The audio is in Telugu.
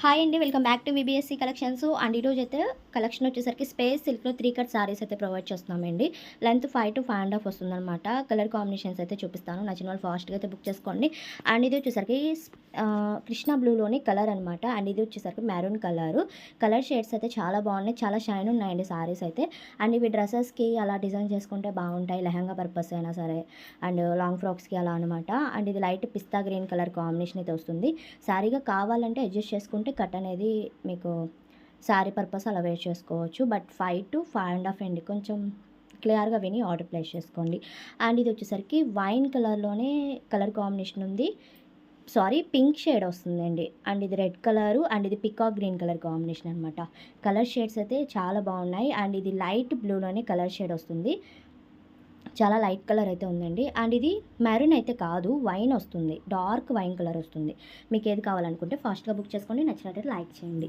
హాయ్ అండి. Welcome back to VBSC collections. And ఈరోజు అయితే కలెక్షన్ వచ్చేసరికి స్పేస్ సిల్క్‌లో 3 కట్ సారీస్ అయితే ప్రొవైడ్ చేస్తున్నామండి. లెంత్ 5 to 5.5 వస్తుందనమాట. కలర్ కాంబినేషన్స్ అయితే చూపిస్తాను. నచ్చిన వాళ్ళు ఫాస్ట్‌గా అయితే బుక్ చేసుకోండి. అండ్ ఇది వచ్చేసరికి కృష్ణ బ్లూలోని కలర్ అనమాట. అండ్ ఇది వచ్చేసరికి మెరూన్ కలరు. కలర్ షేడ్స్ అయితే చాలా బాగున్నాయి. చాలా షైన్ ఉన్నాయండి సారీస్ అయితే. అండ్ ఇవి డ్రెస్సెస్‌కి అలా డిజైన్ చేసుకుంటే బాగుంటాయి. లెహంగా పర్పస్ అయినా సరే అండ్ లాంగ్ ఫ్రాక్స్‌కి అలా అనమాట. అండ్ ఇది లైట్ పిస్తా గ్రీన్ కలర్ కాంబినేషన్ అయితే వస్తుంది. సారీగా కావాలంటే అడ్జస్ట్ చేసుకుంటే కట్ అనేది మీకు శారీ పర్పస్ అలా వేర్ చేసుకోవచ్చు. బట్ 5 to 5.5 అండి. కొంచెం క్లియర్గా విని ఆర్డర్ ప్లేస్ చేసుకోండి. అండ్ ఇది వచ్చేసరికి వైన్ కలర్లోనే కలర్ కాంబినేషన్ ఉంది. సారీ, పింక్ షేడ్ వస్తుందండి. అండ్ ఇది రెడ్ కలరు అండ్ ఇది పికాక్ గ్రీన్ కలర్ కాంబినేషన్ అనమాట. కలర్ షేడ్స్ అయితే చాలా బాగున్నాయి. అండ్ ఇది లైట్ బ్లూలోనే కలర్ షేడ్ వస్తుంది. చాలా లైట్ కలర్ అయితే ఉందండి. అండ్ ఇది మెరూన్ అయితే కాదు, వైన్ వస్తుంది. డార్క్ వైన్ కలర్ వస్తుంది. మీకు ఏది కావాలనుకుంటే ఫాస్ట్గా బుక్ చేసుకోండి. నచ్చినట్టయితే లైక్ చేయండి.